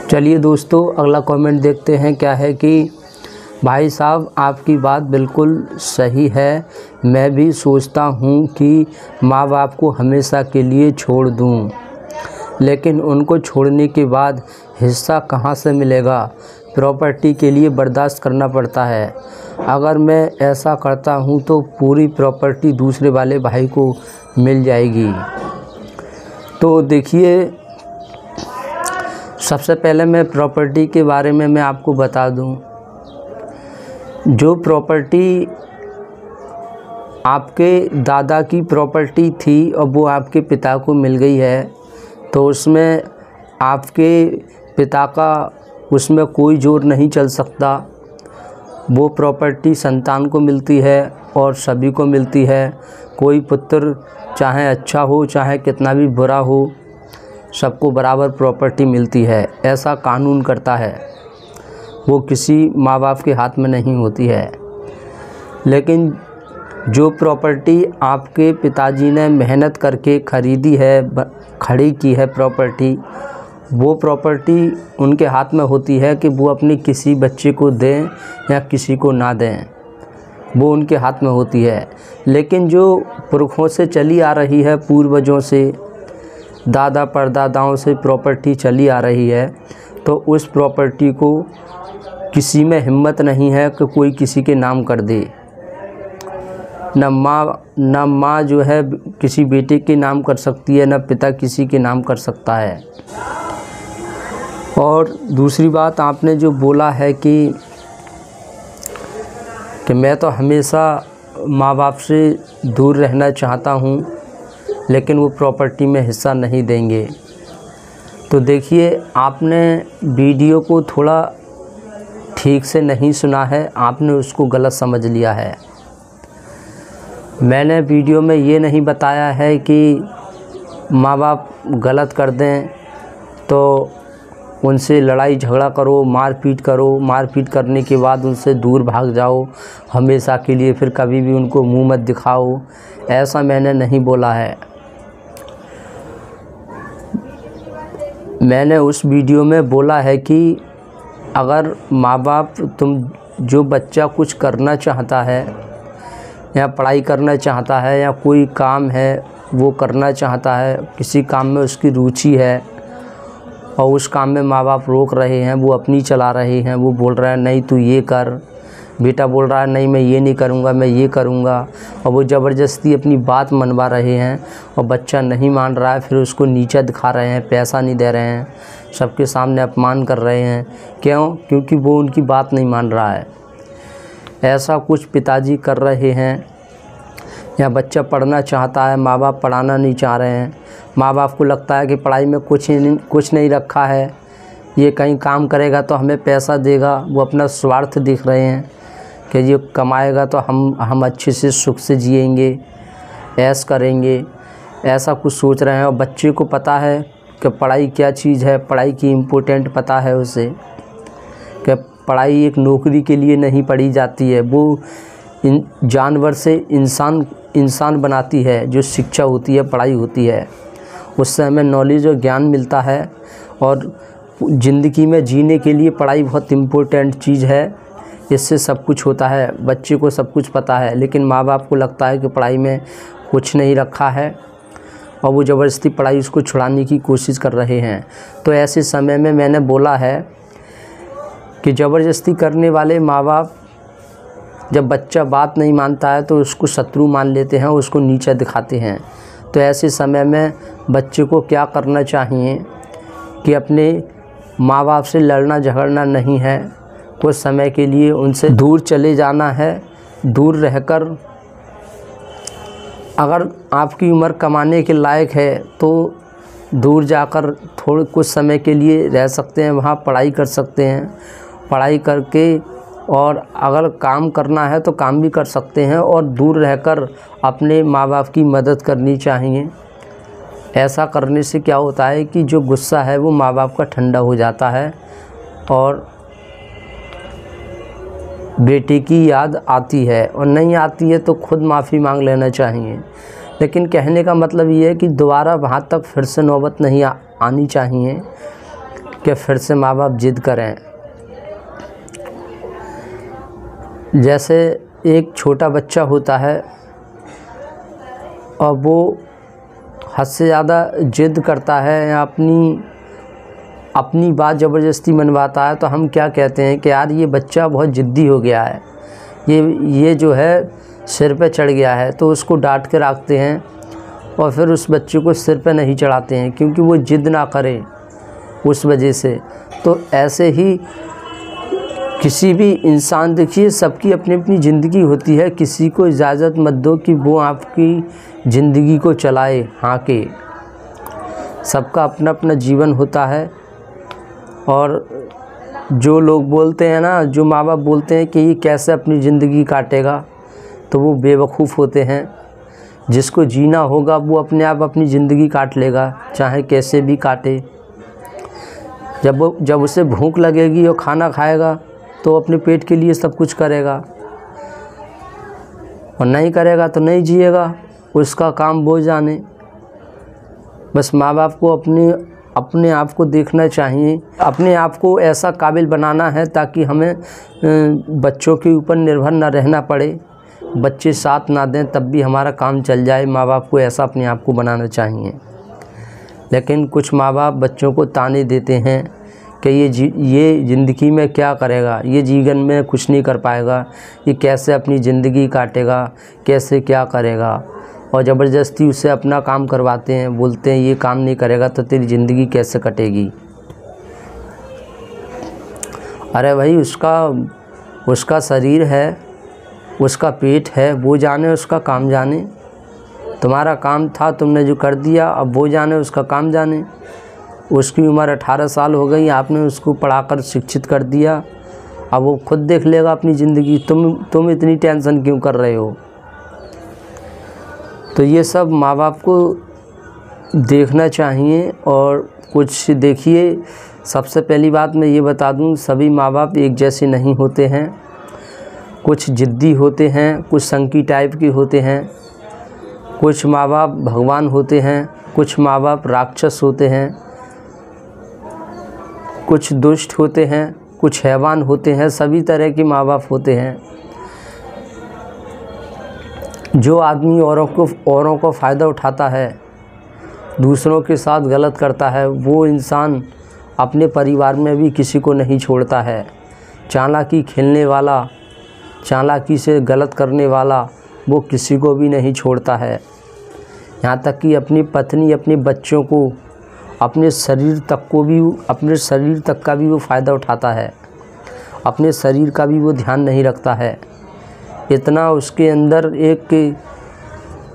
चलिए दोस्तों, अगला कमेंट देखते हैं। क्या है कि भाई साहब, आपकी बात बिल्कुल सही है। मैं भी सोचता हूँ कि माँ बाप को हमेशा के लिए छोड़ दूँ, लेकिन उनको छोड़ने के बाद हिस्सा कहाँ से मिलेगा? प्रॉपर्टी के लिए बर्दाश्त करना पड़ता है। अगर मैं ऐसा करता हूँ तो पूरी प्रॉपर्टी दूसरे वाले भाई को मिल जाएगी। तो देखिए, सबसे पहले मैं प्रॉपर्टी के बारे में मैं आपको बता दूँ। जो प्रॉपर्टी आपके दादा की प्रॉपर्टी थी और वो आपके पिता को मिल गई है, तो उसमें आपके पिता का उसमें कोई जोर नहीं चल सकता। वो प्रॉपर्टी संतान को मिलती है और सभी को मिलती है। कोई पुत्र चाहे अच्छा हो चाहे कितना भी बुरा हो, सबको बराबर प्रॉपर्टी मिलती है। ऐसा कानून करता है, वो किसी माँ बाप के हाथ में नहीं होती है। लेकिन जो प्रॉपर्टी आपके पिताजी ने मेहनत करके ख़रीदी है, खड़ी की है प्रॉपर्टी, वो प्रॉपर्टी उनके हाथ में होती है कि वो अपने किसी बच्चे को दें या किसी को ना दें, वो उनके हाथ में होती है। लेकिन जो पुरखों से चली आ रही है, पूर्वजों से, दादा परदादाओं से प्रॉपर्टी चली आ रही है, तो उस प्रॉपर्टी को किसी में हिम्मत नहीं है कि कोई किसी के नाम कर दे। न माँ जो है किसी बेटे के नाम कर सकती है, न पिता किसी के नाम कर सकता है। और दूसरी बात, आपने जो बोला है कि मैं तो हमेशा माँ बाप से दूर रहना चाहता हूँ, लेकिन वो प्रॉपर्टी में हिस्सा नहीं देंगे। तो देखिए, आपने वीडियो को थोड़ा ठीक से नहीं सुना है, आपने उसको गलत समझ लिया है। मैंने वीडियो में ये नहीं बताया है कि माँ बाप गलत कर दें तो उनसे लड़ाई झगड़ा करो, मारपीट करो, मारपीट करने के बाद उनसे दूर भाग जाओ हमेशा के लिए, फिर कभी भी उनको मुंह मत दिखाओ। ऐसा मैंने नहीं बोला है। मैंने उस वीडियो में बोला है कि अगर माँ बाप, जो बच्चा कुछ करना चाहता है या पढ़ाई करना चाहता है या कोई काम है वो करना चाहता है, किसी काम में उसकी रुचि है और उस काम में माँ बाप रोक रहे हैं, वो अपनी चला रहे हैं, वो बोल रहा है नहीं तू ये कर, बेटा बोल रहा है नहीं मैं ये नहीं करूँगा, मैं ये करूँगा, और वो ज़बरदस्ती अपनी बात मनवा रहे हैं और बच्चा नहीं मान रहा है, फिर उसको नीचा दिखा रहे हैं, पैसा नहीं दे रहे हैं, सबके सामने अपमान कर रहे हैं। क्यों? क्योंकि वो उनकी बात नहीं मान रहा है। ऐसा कुछ पिताजी कर रहे हैं। या बच्चा पढ़ना चाहता है, माँ बाप पढ़ाना नहीं चाह रहे हैं, माँ बाप को लगता है कि पढ़ाई में कुछ नहीं रखा है, ये कहीं काम करेगा तो हमें पैसा देगा, वो अपना स्वार्थ देख रहे हैं कि ये कमाएगा तो हम अच्छे से सुख से जिएंगे, ऐश करेंगे, ऐसा कुछ सोच रहे हैं। और बच्चे को पता है कि पढ़ाई क्या चीज़ है, पढ़ाई की इम्पोर्टेंट पता है उसे कि पढ़ाई एक नौकरी के लिए नहीं पढ़ी जाती है, वो जानवर से इंसान बनाती है। जो शिक्षा होती है, पढ़ाई होती है, उससे हमें नॉलेज और ज्ञान मिलता है। और ज़िंदगी में जीने के लिए पढ़ाई बहुत इम्पोर्टेंट चीज़ है, इससे सब कुछ होता है। बच्चे को सब कुछ पता है, लेकिन माँ बाप को लगता है कि पढ़ाई में कुछ नहीं रखा है और वो ज़बरदस्ती पढ़ाई उसको छुड़ाने की कोशिश कर रहे हैं। तो ऐसे समय में मैंने बोला है कि ज़बरदस्ती करने वाले माँ बाप, जब बच्चा बात नहीं मानता है तो उसको शत्रु मान लेते हैं, उसको नीचा दिखाते हैं। तो ऐसे समय में बच्चे को क्या करना चाहिए कि अपने माँ बाप से लड़ना झगड़ना नहीं है, कुछ समय के लिए उनसे दूर चले जाना है। दूर रहकर, अगर आपकी उम्र कमाने के लायक है तो दूर जाकर थोड़े कुछ समय के लिए रह सकते हैं, वहाँ पढ़ाई कर सकते हैं। पढ़ाई करके, और अगर काम करना है तो काम भी कर सकते हैं, और दूर रहकर अपने माँ बाप की मदद करनी चाहिए। ऐसा करने से क्या होता है कि जो गुस्सा है वो माँ बाप का ठंडा हो जाता है और बेटे की याद आती है, और नहीं आती है तो खुद माफ़ी मांग लेना चाहिए। लेकिन कहने का मतलब ये है कि दोबारा वहाँ तक फिर से नौबत नहीं आनी चाहिए कि फिर से माँ बाप जिद करें। जैसे एक छोटा बच्चा होता है और वो हद से ज़्यादा जिद करता है या अपनी बात ज़बरदस्ती मनवाता है, तो हम क्या कहते हैं कि यार ये बच्चा बहुत ज़िद्दी हो गया है, ये जो है सिर पे चढ़ गया है। तो उसको डांट के रखते हैं और फिर उस बच्चे को सिर पे नहीं चढ़ाते हैं क्योंकि वो जिद ना करे उस वजह से। तो ऐसे ही किसी भी इंसान, देखिए सबकी अपनी अपनी ज़िंदगी होती है, किसी को इजाज़त मत दो कि वो आपकी ज़िंदगी को चलाए हाँके। सबका अपना अपना जीवन होता है। और जो लोग बोलते हैं ना, जो माँ बाप बोलते हैं कि ये कैसे अपनी ज़िंदगी काटेगा, तो वो बेवकूफ़ होते हैं। जिसको जीना होगा वो अपने आप अपनी ज़िंदगी काट लेगा, चाहे कैसे भी काटे। जब उसे भूख लगेगी और खाना खाएगा तो अपने पेट के लिए सब कुछ करेगा, और नहीं करेगा तो नहीं जिएगा, उसका काम वो जाने। बस माँ बाप को अपने आप को देखना चाहिए, अपने आप को ऐसा काबिल बनाना है ताकि हमें बच्चों के ऊपर निर्भर ना रहना पड़े। बच्चे साथ ना दें तब भी हमारा काम चल जाए, माँ बाप को ऐसा अपने आप को बनाना चाहिए। लेकिन कुछ माँ बाप बच्चों को ताने देते हैं कि ये ज़िंदगी में क्या करेगा, ये जीवन में कुछ नहीं कर पाएगा, ये कैसे अपनी ज़िंदगी काटेगा, कैसे क्या करेगा, और ज़बरदस्ती उससे अपना काम करवाते हैं। बोलते हैं ये काम नहीं करेगा तो तेरी ज़िंदगी कैसे कटेगी। अरे भाई, उसका शरीर है, उसका पेट है, वो जाने, उसका काम जाने। तुम्हारा काम था, तुमने जो कर दिया, अब वो जाने, उसका काम जाने। उसकी उम्र 18 साल हो गई, आपने उसको पढ़ाकर शिक्षित कर दिया, अब वो खुद देख लेगा अपनी ज़िंदगी। तुम इतनी टेंशन क्यों कर रहे हो। तो ये सब माँ बाप को देखना चाहिए। और कुछ देखिए, सबसे पहली बात मैं ये बता दूं, सभी माँ बाप एक जैसे नहीं होते हैं। कुछ ज़िद्दी होते हैं, कुछ संकी टाइप के होते हैं, कुछ माँ बाप भगवान होते हैं, कुछ माँ बाप राक्षस होते हैं, कुछ दुष्ट होते हैं, कुछ हैवान होते हैं। सभी तरह के माँ बाप होते हैं। जो आदमी औरों को फ़ायदा उठाता है, दूसरों के साथ गलत करता है, वो इंसान अपने परिवार में भी किसी को नहीं छोड़ता है। चालाकी खेलने वाला, चालाकी से गलत करने वाला, वो किसी को भी नहीं छोड़ता है। यहाँ तक कि अपनी पत्नी, अपने बच्चों को, अपने शरीर तक का भी वो फ़ायदा उठाता है। अपने शरीर का भी वो ध्यान नहीं रखता है। इतना उसके अंदर एक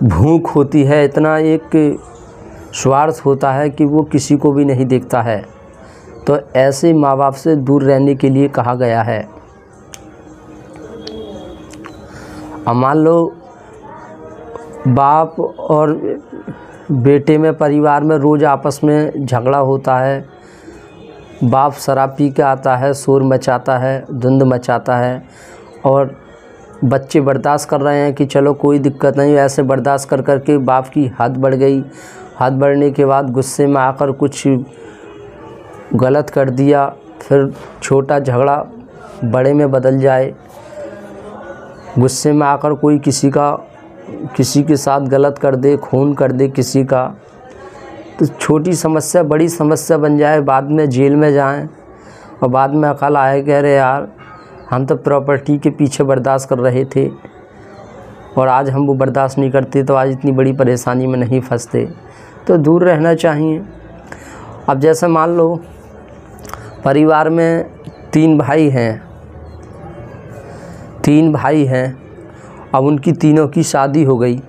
भूख होती है, इतना एक स्वार्थ होता है कि वो किसी को भी नहीं देखता है। तो ऐसे माँ बाप से दूर रहने के लिए कहा गया है। अब मान लो बाप और बेटे में, परिवार में रोज़ आपस में झगड़ा होता है। बाप शराब पी के आता है, शोर मचाता है, धुंध मचाता है, और बच्चे बर्दाश्त कर रहे हैं कि चलो कोई दिक्कत नहीं। ऐसे बर्दाश्त कर कर के बाप की हद बढ़ गई। हद बढ़ने के बाद गुस्से में आकर कुछ गलत कर दिया, फिर छोटा झगड़ा बड़े में बदल जाए। गुस्से में आकर कोई किसी के साथ गलत कर दे, खून कर दे किसी का, तो छोटी समस्या बड़ी समस्या बन जाए, बाद में जेल में जाएं और बाद में अकल आए कह रहे यार हम तो प्रॉपर्टी के पीछे बर्दाश्त कर रहे थे और आज हम वो बर्दाश्त नहीं करते तो आज इतनी बड़ी परेशानी में नहीं फंसते। तो दूर रहना चाहिए। अब जैसे मान लो परिवार में 3 भाई हैं, अब उनकी तीनों की शादी हो गई।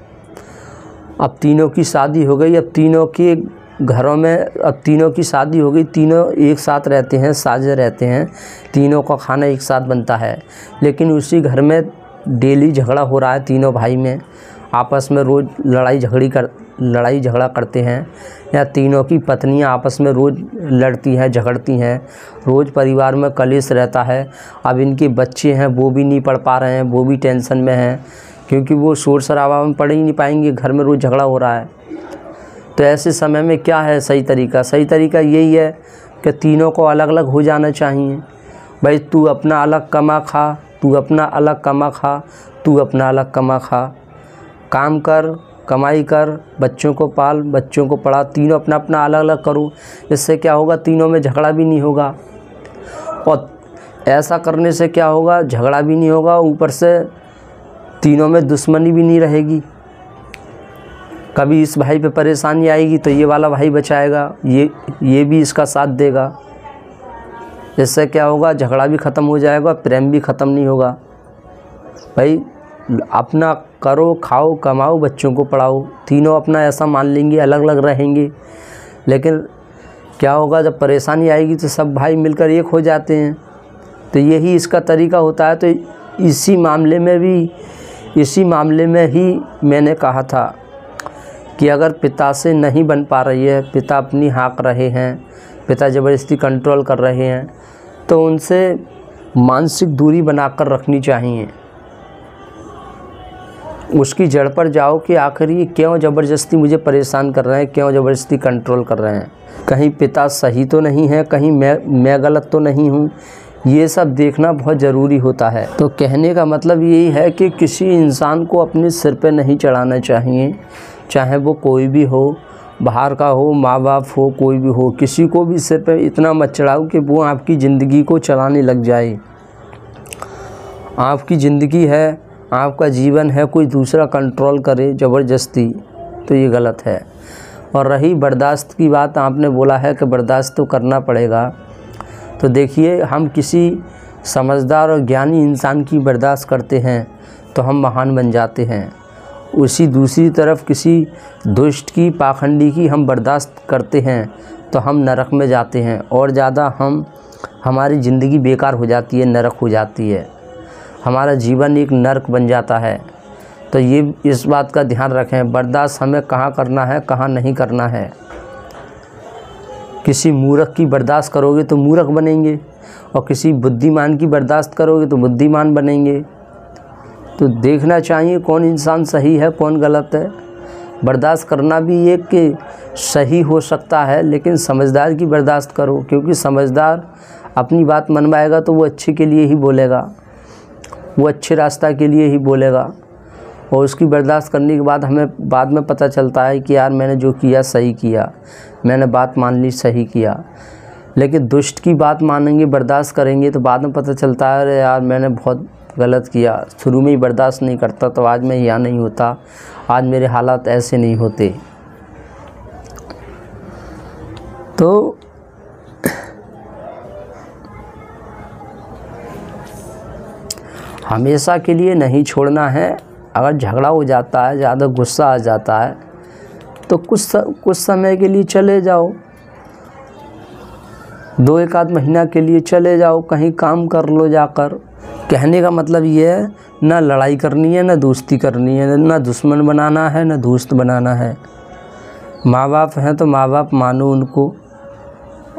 अब तीनों की शादी हो गई, तीनों एक साथ रहते हैं, साझे रहते हैं, तीनों का खाना एक साथ बनता है। लेकिन उसी घर में डेली झगड़ा हो रहा है, तीनों भाई में आपस में रोज़ लड़ाई झगड़ा करते हैं, या तीनों की पत्नियां आपस में रोज़ लड़ती हैं, झगड़ती हैं, रोज़ परिवार में कलेश रहता है। अब इनके बच्चे हैं वो भी नहीं पढ़ पा रहे हैं, वो भी टेंशन में हैं क्योंकि वो शोर शराबा में पढ़ ही नहीं पाएंगे, घर में रोज़ झगड़ा हो रहा है। तो ऐसे समय में क्या है सही तरीका? सही तरीका यही है कि तीनों को अलग अलग हो जाना चाहिए। भाई तू अपना अलग कमा खा, तू अपना अलग कमा खा, तू अपना अलग कमा खा, काम कर, कमाई कर, बच्चों को पाल, बच्चों को पढ़ा, तीनों अपना अपना अलग अलग करो। इससे क्या होगा, तीनों में झगड़ा भी नहीं होगा। और ऐसा करने से क्या होगा, झगड़ा भी नहीं होगा, ऊपर से तीनों में दुश्मनी भी नहीं रहेगी। कभी इस भाई पे परेशानी आएगी तो ये वाला भाई बचाएगा, ये भी इसका साथ देगा। इससे क्या होगा, झगड़ा भी ख़त्म हो जाएगा, प्रेम भी ख़त्म नहीं होगा। भाई अपना करो, खाओ, कमाओ, बच्चों को पढ़ाओ, तीनों अपना ऐसा मान लेंगे, अलग अलग रहेंगे। लेकिन क्या होगा, जब परेशानी आएगी तो सब भाई मिलकर एक हो जाते हैं। तो यही इसका तरीका होता है। तो इसी मामले में ही मैंने कहा था कि अगर पिता से नहीं बन पा रही है, पिता अपनी हाँक रहे हैं, पिता ज़बरदस्ती कंट्रोल कर रहे हैं, तो उनसे मानसिक दूरी बनाकर रखनी चाहिए। उसकी जड़ पर जाओ कि आखिर ये क्यों ज़बरदस्ती मुझे परेशान कर रहे हैं, क्यों ज़बरदस्ती कंट्रोल कर रहे हैं। कहीं पिता सही तो नहीं है, कहीं मैं गलत तो नहीं हूँ। ये सब देखना बहुत ज़रूरी होता है। तो कहने का मतलब यही है कि किसी इंसान को अपने सिर पे नहीं चढ़ाना चाहिए, चाहे वो कोई भी हो, बाहर का हो, माँ बाप हो, कोई भी हो, किसी को भी सिर पे इतना मत चढ़ाओ कि वो आपकी ज़िंदगी को चलाने लग जाए। आपकी ज़िंदगी है, आपका जीवन है, कोई दूसरा कंट्रोल करे ज़बरदस्ती, तो ये गलत है। और रही बर्दाश्त की बात, आपने बोला है कि बर्दाश्त तो करना पड़ेगा। तो देखिए, हम किसी समझदार और ज्ञानी इंसान की बर्दाश्त करते हैं तो हम महान बन जाते हैं। उसी दूसरी तरफ किसी दुष्ट की, पाखंडी की हम बर्दाश्त करते हैं तो हम नरक में जाते हैं, और ज़्यादा हमारी ज़िंदगी बेकार हो जाती है, नरक हो जाती है, हमारा जीवन एक नरक बन जाता है। तो ये इस बात का ध्यान रखें, बर्दाश्त हमें कहाँ करना है, कहाँ नहीं करना है। किसी मूर्ख की बर्दाश्त करोगे तो मूर्ख बनेंगे, और किसी बुद्धिमान की बर्दाश्त करोगे तो बुद्धिमान बनेंगे। तो देखना चाहिए कौन इंसान सही है, कौन गलत है। बर्दाश्त करना भी एक कि सही हो सकता है, लेकिन समझदार की बर्दाश्त करो, क्योंकि समझदार अपनी बात मनवाएगा तो वो अच्छे के लिए ही बोलेगा, वो अच्छे रास्ता के लिए ही बोलेगा। और उसकी बर्दाश्त करने के बाद हमें बाद में पता चलता है कि यार मैंने जो किया सही किया, मैंने बात मान ली, सही किया। लेकिन दुष्ट की बात मानेंगे, बर्दाश्त करेंगे तो बाद में पता चलता है अरे यार मैंने बहुत गलत किया, शुरू में ही बर्दाश्त नहीं करता तो आज मैं यहाँ नहीं होता, आज मेरे हालात ऐसे नहीं होते। तो हमेशा के लिए नहीं छोड़ना है। अगर झगड़ा हो जाता है, ज़्यादा गुस्सा आ जाता है, तो कुछ समय के लिए चले जाओ, 2-1 आध महीना के लिए चले जाओ, कहीं काम कर लो जाकर। कहने का मतलब ये है, ना लड़ाई करनी है, ना दोस्ती करनी है, ना दुश्मन बनाना है, ना दोस्त बनाना है। माँ बाप हैं तो माँ बाप मानो उनको,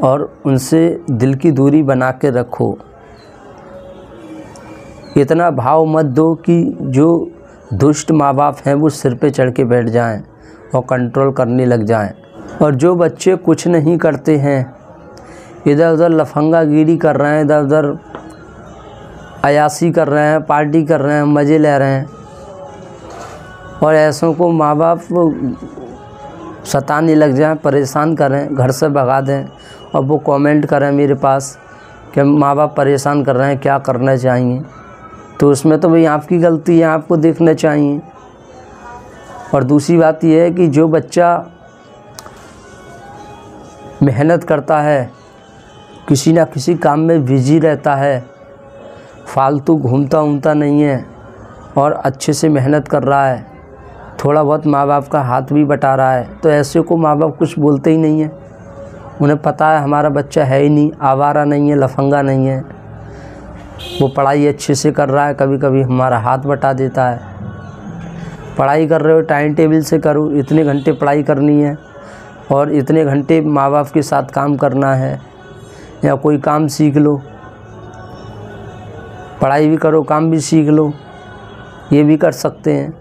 और उनसे दिल की दूरी बना के रखो। इतना भाव मत दो कि जो दुष्ट माँ बाप हैं वो सिर पे चढ़ के बैठ जाएं और कंट्रोल करने लग जाएं। और जो बच्चे कुछ नहीं करते हैं, इधर उधर लफंगागिरी कर रहे हैं, इधर उधर अयासी कर रहे हैं, पार्टी कर रहे हैं, मज़े ले रहे हैं, और ऐसों को माँ बाप सताने लग जाएं, परेशान करें, घर से भगा दें, और वो कमेंट करें मेरे पास कि माँ बाप परेशान कर रहे हैं, क्या करना चाहिए। तो उसमें तो भाई आपकी गलती है, आपको देखना चाहिए। और दूसरी बात यह है कि जो बच्चा मेहनत करता है, किसी ना किसी काम में बिजी रहता है, फालतू घूमता नहीं है, और अच्छे से मेहनत कर रहा है, थोड़ा बहुत माँ बाप का हाथ भी बटा रहा है, तो ऐसे को माँ बाप कुछ बोलते ही नहीं है। उन्हें पता है हमारा बच्चा है ही नहीं, आवारा नहीं है, लफंगा नहीं है, वो पढ़ाई अच्छे से कर रहा है, कभी कभी हमारा हाथ बटा देता है। पढ़ाई कर रहे हो, टाइम टेबल से करो, इतने घंटे पढ़ाई करनी है और इतने घंटे माँ बाप के साथ काम करना है, या कोई काम सीख लो, पढ़ाई भी करो, काम भी सीख लो, ये भी कर सकते हैं।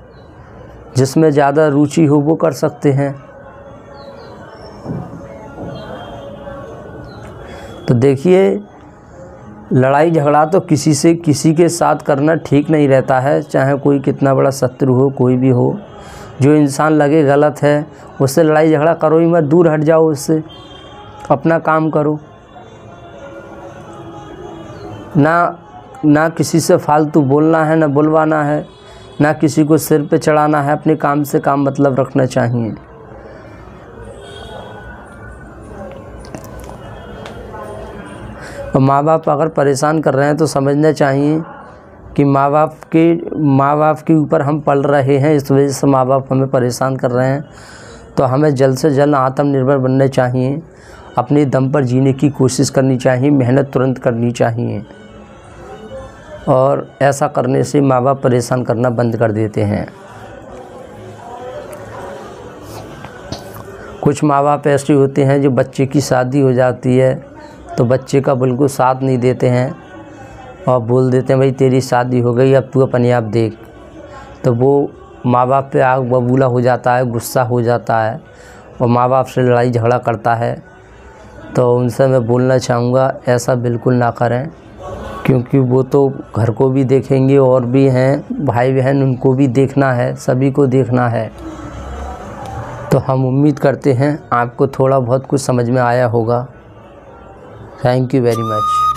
जिसमें ज़्यादा रुचि हो वो कर सकते हैं। तो देखिए, लड़ाई झगड़ा तो किसी के साथ करना ठीक नहीं रहता है, चाहे कोई कितना बड़ा शत्रु हो, कोई भी हो। जो इंसान लगे गलत है उससे लड़ाई झगड़ा करो ही मत, दूर हट जाओ उससे, अपना काम करो। ना किसी से फालतू बोलना है, ना बुलवाना है, ना किसी को सिर पे चढ़ाना है। अपने काम से काम मतलब रखना चाहिए। और माँ बाप अगर परेशान कर रहे हैं तो समझना चाहिए कि माँ बाप के ऊपर हम पल रहे हैं, इस वजह से माँ बाप हमें परेशान कर रहे हैं। तो हमें जल्द से जल्द आत्मनिर्भर बनना चाहिए, अपने दम पर जीने की कोशिश करनी चाहिए, मेहनत तुरंत करनी चाहिए। और ऐसा करने से माँ बाप परेशान करना बंद कर देते हैं। कुछ माँ बाप ऐसे होते हैं जो बच्चे की शादी हो जाती है तो बच्चे का बिल्कुल साथ नहीं देते हैं और बोल देते हैं भाई तेरी शादी हो गई, अब तू अपने आप देख। तो वो माँ बाप पे आग बबूला हो जाता है, गुस्सा हो जाता है और माँ बाप से लड़ाई झगड़ा करता है। तो उनसे मैं बोलना चाहूँगा ऐसा बिल्कुल ना करें, क्योंकि वो तो घर को भी देखेंगे और भी हैं भाई बहन, उनको भी देखना है, सभी को देखना है। तो हम उम्मीद करते हैं आपको थोड़ा बहुत कुछ समझ में आया होगा। Thank you very much.